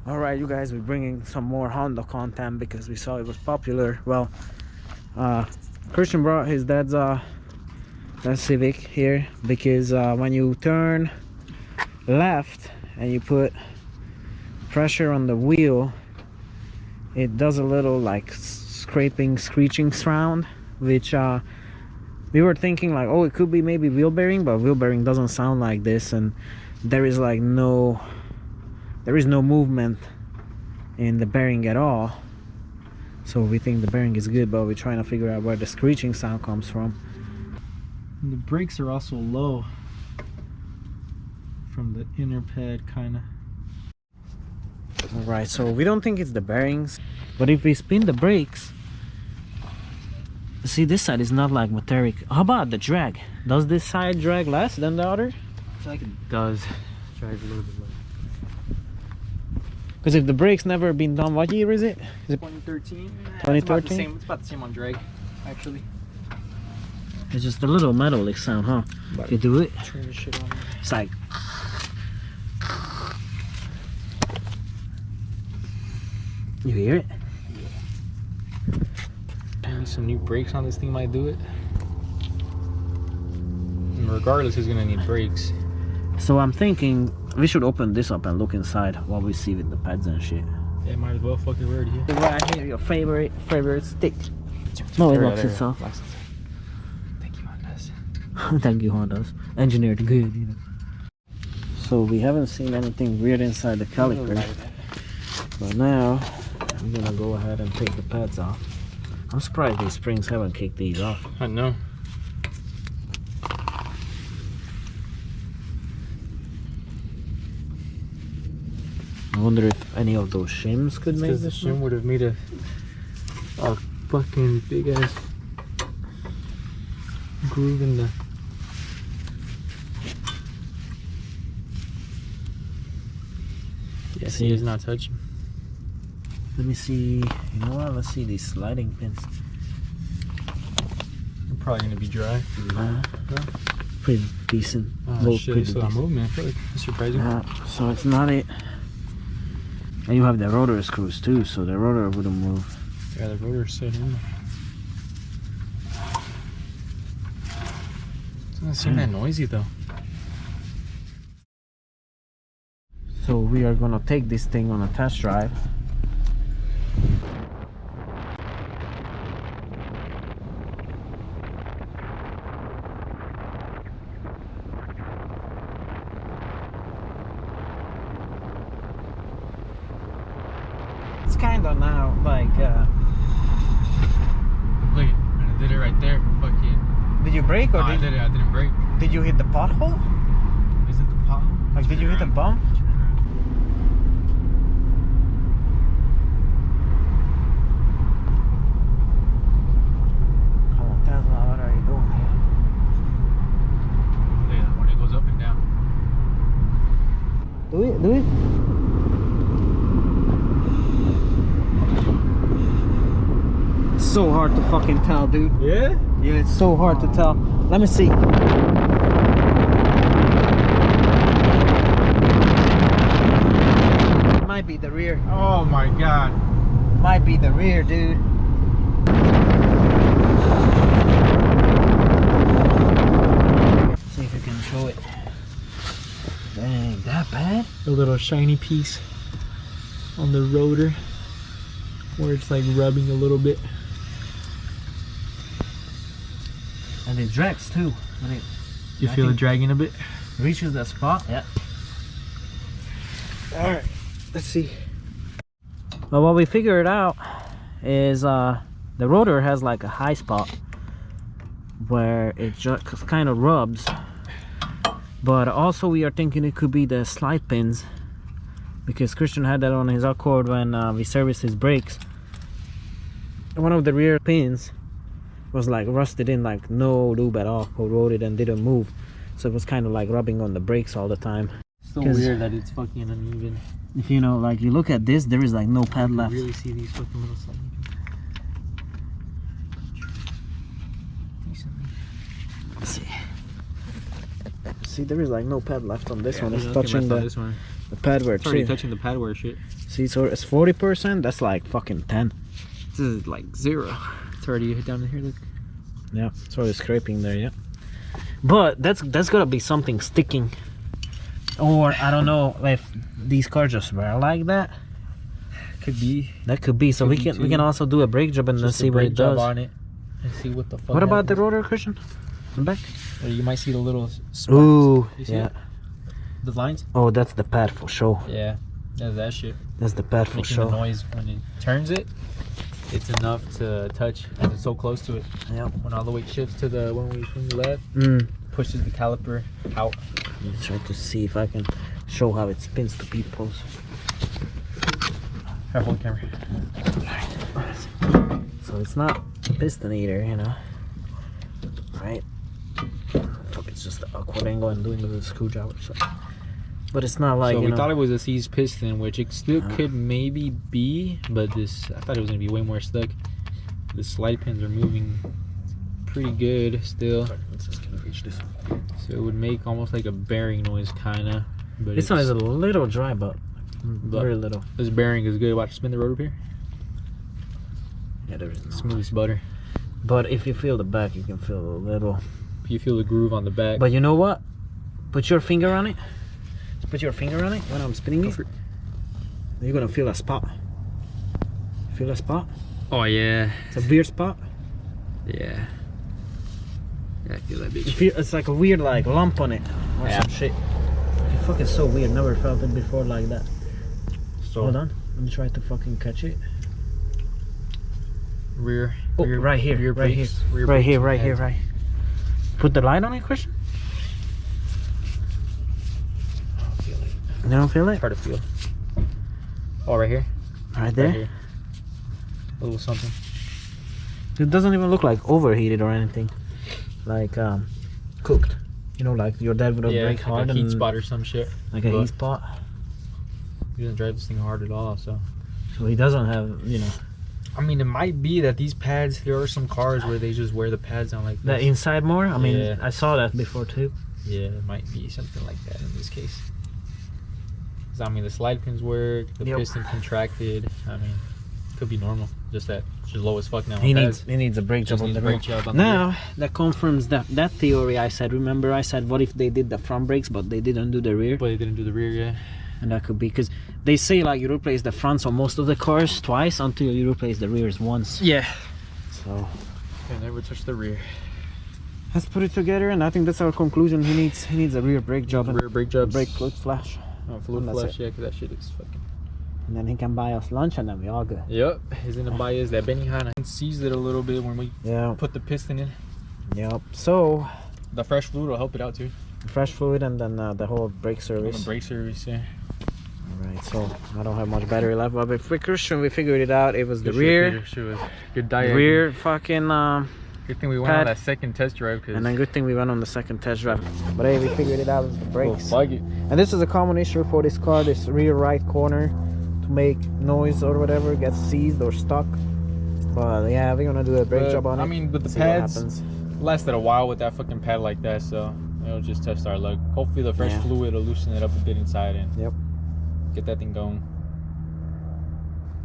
All right, you guys, we're bringing some more Honda content because we saw it was popular. Well, Christian brought his dad's Civic here because when you turn left and you put pressure on the wheel, it does a little like scraping, screeching sound, which we were thinking like, oh, it could be maybe wheel bearing, but wheel bearing doesn't sound like this, and there is no movement in the bearing at all. So we think the bearing is good, but we're trying to figure out where the screeching sound comes from. And the brakes are also low from the inner pad, kind of. All right, so we don't think it's the bearings, but if we spin the brakes, see, this side is not like metallic. How about the drag? Does this side drag less than the other? I feel like it does drag a little bit low. Because if the brakes never been done, what year is it? Is it 2013? 2013? It's about the same on drag, actually. It's just a little metallic sound, huh? But you do it, turn this shit on. it's like... You hear it? Maybe some new brakes on this thing might do it. And regardless, it's gonna need brakes. So I'm thinking we should open this up and look inside what we see with the pads and shit. Yeah, might as well. Fuck it, we're already here. Right here, your favorite stick. No, it locks itself. Thank you, Hondas. Thank you, Hondas. Engineered good, you know. So we haven't seen anything weird inside the caliper, but now I'm gonna go ahead and take the pads off. I'm surprised these springs haven't kicked these off. I know. I wonder if any of those shims could make Because the this shim would have made a fucking big ass groove in the. Yeah, see, it's not touching. Let me see. You know what? Let's see these sliding pins. They're probably gonna be dry. Nah, pretty decent. Oh Both shit, pretty it's still not decent. moving. I feel like that's surprising. So it's not it. And you have the rotor screws too, so the rotor wouldn't move. Yeah, the rotor's set in. It doesn't seem that noisy though. So we are gonna take this thing on a test drive. It's kind of now like Look, I did it right there. Fucking. did you brake or No, I didn't brake. did you hit the pothole? Is it the pothole? Like, did you hit the bump? Come on, Tesla, what are you doing? Yeah, when it goes up and down. Do it, do it. So hard to fucking tell, dude. Yeah? Yeah, it's so hard to tell. Let me see. Might be the rear. Oh my god. Might be the rear, dude. See if you can show it. Dang, that bad? A little shiny piece on the rotor where it's like rubbing a little bit. And it drags too. When it You feel it dragging a bit? reaches that spot. Yeah. Alright, let's see. Well, what we figured out is the rotor has like a high spot where it just kind of rubs, but also we are thinking it could be the slide pins, because Christian had that on his Accord when we serviced his brakes. One of the rear pins was like rusted in, like no lube at all, corroded and didn't move, so it was kind of like rubbing on the brakes all the time. So weird that it's fucking uneven. If you know, like you look at this, there is like no pad You left. really see these fucking little sliding pins. Let's see. See, there is like no pad left on this one. It's Okay, touching left on the this one. The pad wear. It's already touching the pad wear shit. See, so it's 40%. That's like fucking 10. This is like 0. It's already hit down in here. Look. Yeah, it's already scraping there. Yeah, but that's gotta be something sticking, or I don't know if these cars just wear like that. Could be. That could be. So we can also do a brake job and then see what it does. On it and see what the fuck. What about the rotor, Christian? The back? You might see the little sparks. Ooh, yeah. It? The lines? Oh, that's the pad for sure. Yeah, that's that shit. That's the pad for Making sure. the noise when it turns it. It's enough to touch as it's so close to it. Yeah. When all the weight shifts to the when we swing left, pushes the caliper out. Let's try to see if I can show how it spins to people. Hold the camera. So it's not piston either, you know. Right? Fuck, it's just the awkward angle I'm doing with the screwdriver. So. But it's not like, so you we know, thought it was a seized piston, which it still could maybe be, but this I thought it was gonna be way more stuck. The slide pins are moving pretty good still. Let's just reach this one. So it would make almost like a bearing noise, kinda. But This one is a little dry, but very little. This bearing is good. Watch, spin the rotor here. Yeah, there is no. Smooth as butter. But if you feel the back, you can feel a little. You feel the groove on the back. But you know what? Put your finger on it. Put your finger on it when I'm spinning it. You're gonna feel a spot. Feel a spot? Oh yeah. It's a weird spot. Yeah. Yeah, I feel that bitch. You feel, it's like a weird like lump on it or some shit. It's fucking so weird. Never felt it before like that. So hold on. Let me try to fucking catch it. Rear. Oh, rear right here. rear Right brakes, here. rear Right brakes here. and Right here. heads. Right. Put the light on it, Christian. You don't feel it? It's hard to feel. Oh, right here. Right there. Right here. A little something. It doesn't even look like overheated or anything. Like cooked. You know, like your dad would have brake hard like a heat and spot or some shit. like a heat spot. He doesn't drive this thing hard at all, so. So he doesn't have, you know. I mean, it might be that these pads. There are some cars where they just wear the pads down like The this. inside more. I mean, Yeah. I saw that before too. Yeah, it might be something like that in this case. 'Cause, I mean, the slide pins work, the piston contracted. I mean, could be normal. Just that it's just low as fuck now. He needs a brake job on the brake. Now that confirms that theory I said. Remember, I said, what if they did the front brakes but they didn't do the rear? But they didn't do the rear yet. And that could be because they say like you replace the fronts on most of the cars twice until you replace the rears once. Yeah. So Can never touch the rear. let's put it together, and I think that's our conclusion. He needs a rear brake job and Rear brake jobs. brake fluid flash. Oh, fluid And that's flash, yeah, because that shit is fucking. And then he can buy us lunch, and then we all good. Yep, he's gonna buy us that Benihana. Seized it a little bit when we put the piston in. Yep. So The fresh fluid will help it out too. fresh fluid, and then the whole brake service. The brake service, yeah. Alright, so I don't have much battery left, but with Christian we figured it out. It was the Good rear. shit, was good diet. Rear fucking Good thing we went on that second test drive. and then good thing we went on the second test drive. But hey, we figured it out with the brakes. Fuck it. And this is a common issue for this car, this rear right corner to make noise or whatever, gets seized or stuck. But yeah, we're gonna do a brake job on it. I mean, with the see what pads, happens. lasted a while with that fucking pad like that, so it'll just test our luck. Hopefully the fresh fluid will loosen it up a bit inside and get that thing going.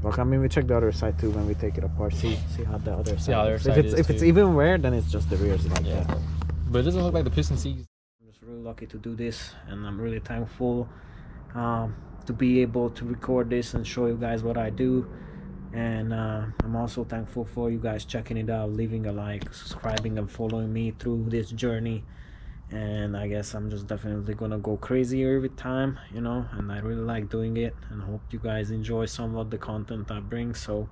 Look, I mean, we check the other side too when we take it apart. See how the other side. how the other is. side If it's even wear, then it's just the rears like that. But it doesn't look like the piston seized. I'm just really lucky to do this, and I'm really thankful to be able to record this and show you guys what I do. And I'm also thankful for you guys checking it out, leaving a like, subscribing, and following me through this journey. And I guess I'm just definitely gonna go crazier with time, you know, and I really like doing it, and hope you guys enjoy some of the content I bring. So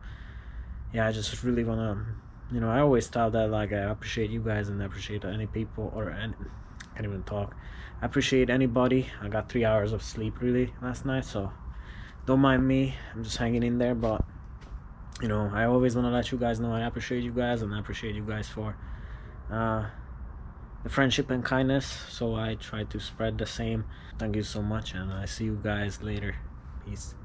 yeah, I just really wanna, you know, I always tell that like I appreciate you guys and I appreciate any people or any, I can't even talk. I appreciate anybody. I got 3 hours of sleep really last night, so don't mind me, I'm just hanging in there. But you know, I always want to let you guys know I appreciate you guys, and I appreciate you guys for the friendship and kindness, so I try to spread the same. Thank you so much, and I see you guys later. Peace.